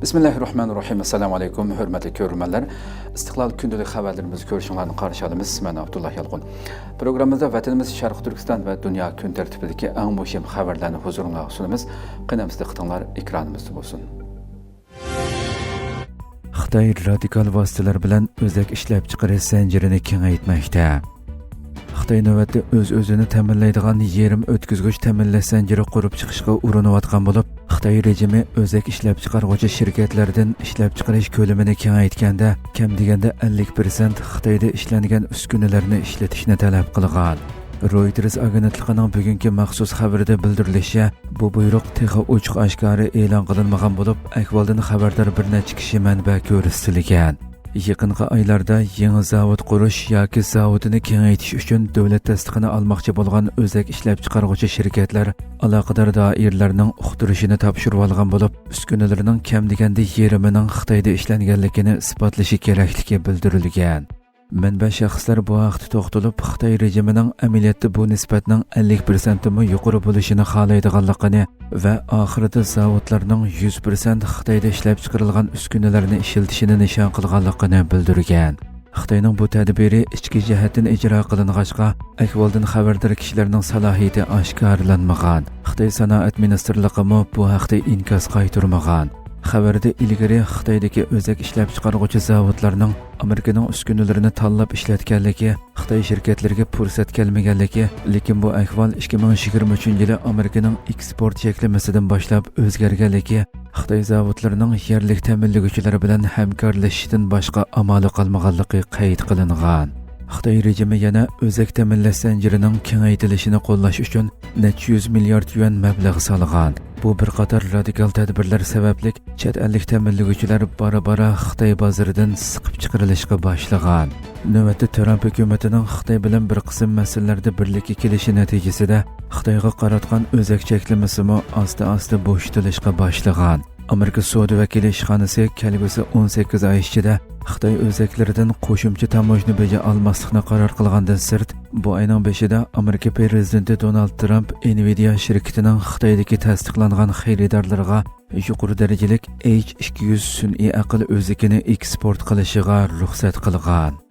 Bismillahirrahmanirrahim. Assalamu alaykum. Hürmetli görürmenler. İstiklal gündəlik xəbərlərimizi görüşünlərini qarşı alımız. Mən Abdullah Yalğun. Programımızda vətənimiz Şərq Türkistan və dünya gün tərtibindəki ən mühim xəbərlərini huzuruna sunumuz. Qınamızda qıtınlar ekranımızda olsun. Xitay radikal vasitələr bilan özək işləb çıxarış zəncirini kengaytməkdə. Xitay növbətdə öz-özünü təminləydigan yerim ötküzgüç təminləş zənciri qurub çıxışqa urunuvatqan olub, Xitay rejimi özək işləb çıxarğıcı şirkətlərdən işləb çıxarış kölümünü kengaytganda, kam deganda 50% Xitayda işləngan üskünələrini işletishni talab qilgan. Reuters agentligining bugungi maxsus xabarida bildirilishicha, bu buyruq texi ochiq oshkora e'lon qilinmagan bo'lib, ahvoldan xabardor bir necha kishi manba ko'rsatilgan. Yaqinqi oylarda yangi zavod qurish yoki zavodini kengaytirish uchun davlat tasdiqini olmoqchi bo'lgan o'zak ishlab chiqaruvchi shirkatlar aloqador doiralarning uqtirishini topshirib olgan bo'lib, uskunalarining kam deganda yarimining Xitoyda ishlanganligini isbotlashi kerakligi bildirilgan. Manba shaxslar bu haqda to'xtalib, Xitoy rejimining amaliyotda bu nisbatning 50% mi yuqori bo'lishini xohlaydiganligini va oxirida zavodlarning 100% Xitoyda ishlab chiqarilgan uskunalarni ishlatishini nishon qilganligini bildirgan. Xitoyning bu tadbiri ichki jihatdan ijro qilingancha, ahvoldan xabardor kishilarning salohiyati oshkorlanmagan. Xitoy sanoat ministrligi bu haqda inkos qaytarmagan. Xabarda ilgari Xitoydagi o'zak ishlab chiqaruvchi zavodlarning Amerikaning uskunalarini tanlab ishlatganligi, Xitoy shirkatlariga fursat kelmaganligi, lekin bu ahvol 2023-yili Amerikaning eksport cheklamasidan boshlab o'zgarganligi, Xitoy zavodlarining yerlik ta'minlovchilari bilan hamkorlashishidan boshqa amali qolmaganligi qayd qilingan. Xitoy rejimi yana o'zak ta'minlash zanjirining kengaytirilishini qo'llash uchun necha 100 milliard yuan mablag' solgan. Bu bir qator radikal tadbirlar sababli chet ellik ta'minlovchilar bora-bora Xitoy bozoridan siqib chiqarilishga boshlagan. Navbatda Trump hukumatining Xitoy bilan bir qism masalalarda birlikka kelishi natijasida Xitoyga qaratgan o'zak cheklamasi asta-asta bo'shatilishga boshlagan. Amerika savdo vakili ishxonasi kelgusi 18 oy ichida Xitoy o'zaklaridan qo'shimcha tamojni beja olmaslikni qaror qilgandan sirt, bu oyning 5-ida Amerika prezidenti Donald Trump Nvidia shirkatining Xitoydagi tasdiqlangan xaridorlariga yuqori darajalik H200 sun'iy aql o'zikini eksport qilishiga ruxsat qilgan.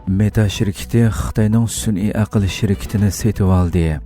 Meta shirkati Xitoyning sun'iy aql shirkatini sotib oldi.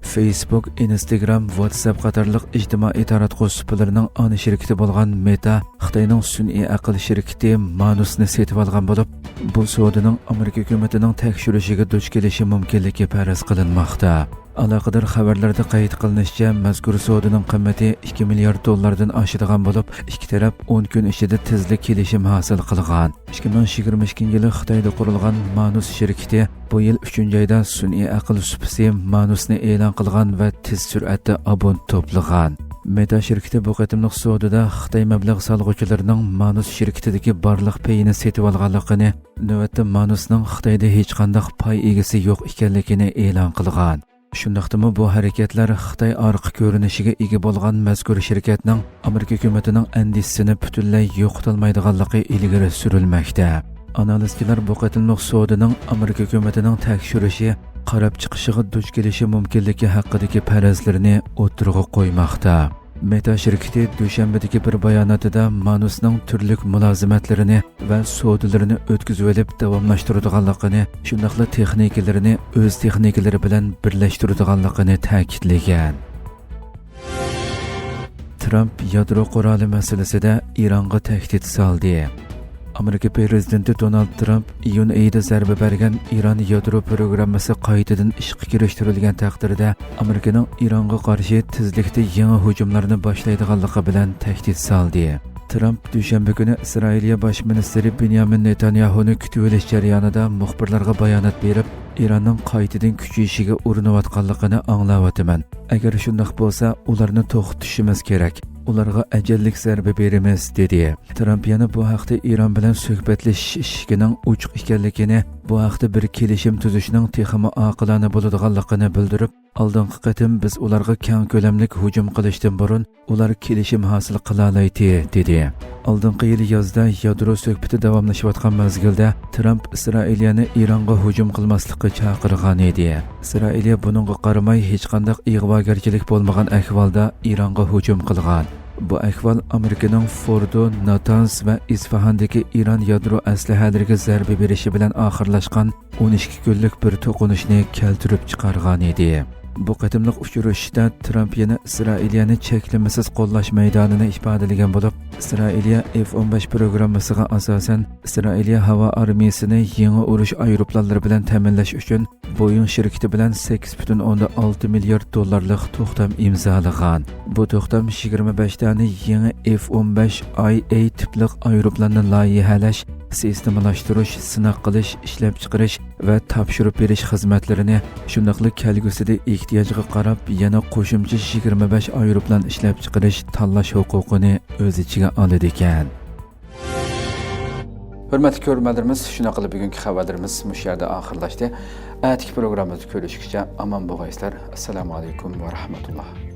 Facebook, Instagram, WhatsApp qatorliq ijtimoiy taratquv supalarining ana shirkati bo'lgan Meta Xitoyning sun'iy aql shirkati Manusni sotib olgan bo'lib, bu savdoning Amerika hukumatining tekshirishiga duch kelishi mumkinligi faraz qilinmoqda. Aloqador xabarlarda qayd qilinishicha, mazkur savdoning qiymati 2 milliard dollardan oshadigan bo'lib, ikki taraf 10 kun ichida tezlik kelishim hosil qilgan. 2022-yili Xitoyda qurilgan Manus shirkati bu yil 3-oyda sun'iy aql supasi Manusni e'lon qilgan va tez sur'atda abon to'plagan. Meta shirkati bu qatimliq savdoda Xitoy mablag' solg'uvchilarining Manus shirkatidagi barliq payini sotib olganligini, navbatda Manusning Xitoyda hech qanday pay egasi yo'q ekanligini e'lon qilgan. Shundaqdimi bu harakatlar Xitoy orqa ko'rinishiga ega bo'lgan mazkur shirkatning Amerika hukumatining andisini butunlay yo'qotilmaydiganligi ilgari surilmoqda. Analizchilar bu qatimliq savdoning Amerika hukumatining tekshirishi qarab chiqishiga duch kelishi mumkinligi haqidagi farazlarni o'tirg'a qo'ymoqda. Meta shirkati dushanbadagi bir bayonotida Manusning turli mulozimatlarini va savdolarini o'tkazib olib davomlashtiradiganligini, shundaqla texnikalarini o'z texnikalari bilan birlashtiradiganligini ta'kidlagan. Trump yadro quroli masalasida Ironga tahdid soldi. Amerika prezidenti Donald Trump iyun oyida zarba bergan Iron yadro programmasi qaytadan ishga kirishtirilgan taqdirda Amerikaning Ironga qarshi tezlikda yangi hujumlarni boshlaydiganligi bilan tahdid soldi. Trump dushanba kuni Isroiliya bosh ministri Benyamin Netanyahuni kutib olish jarayonida muxbirlarga bayonot berib, Ironning qaytadan kuchayishiga urinayotganligini anglayapman. Agar shunday bo'lsa, ularni to'xtatishimiz kerak. Ularga ajallik zarba beramiz dedi. Trump yana bu haqda Iron bilan suhbatlashish ishining ochiq ekanligini, bu haqda bir kelishim tuzishning texmi oqilona bo'ladiganligini bildirib, oldingi qatim biz ularga keng ko'lamli hujum qilishdan burun ular kelishim hosil qila oladi dedi. Oldingi yil yozda yadro suhbati davomlashayotgan mezgilda Trump Isroiliyani Ironga hujum qilmaslikka chaqirgan edi. Isroiliya buningga qaramay hech qanday ig'vogarchilik bo'lmagan ahvolda Ironga hujum qilgan. Bu ahvol Amerikaning Fordo, Natanz va Isfahandagi Iran yadro aslahalariga zarba berishi bilan oxirlashgan 12 kunlik bir to'qinishni keltirib chiqargan edi. Bu qatimliq uchrashishda Trump yana Isroiliyani cheklamasiz qo'llash maydonini ifodalagan bo'lib, Isroiliya F-15 programmasiga asosan Isroiliya havo armiyasini yangi urush aeroplanlari bilan ta'minlash uchun Boeing shirkati bilan 8,6 milliard dollarlik to'xtam imzolagan. Bu to'xtam 25 dona yangi F-15IA tiplik aeroplanni loyihalash, sistemalashtirish, sinov qilish, ishlab chiqarish va topshirib berish xizmatlarini, shundaqli kelgusida ehtiyojga qarab yana qo'shimcha 25 aeroplan ishlab chiqarish tanlash huquqini o'z ichiga oladi ekan. Hurmatli ko'ruvchilarimiz, shuna qilib bugungi xabarlarimiz mush yerda oxirlashdi. Atigi programmamizni ko'rishguncha omon bo'linglar. Assalomu alaykum va rahmatulloh.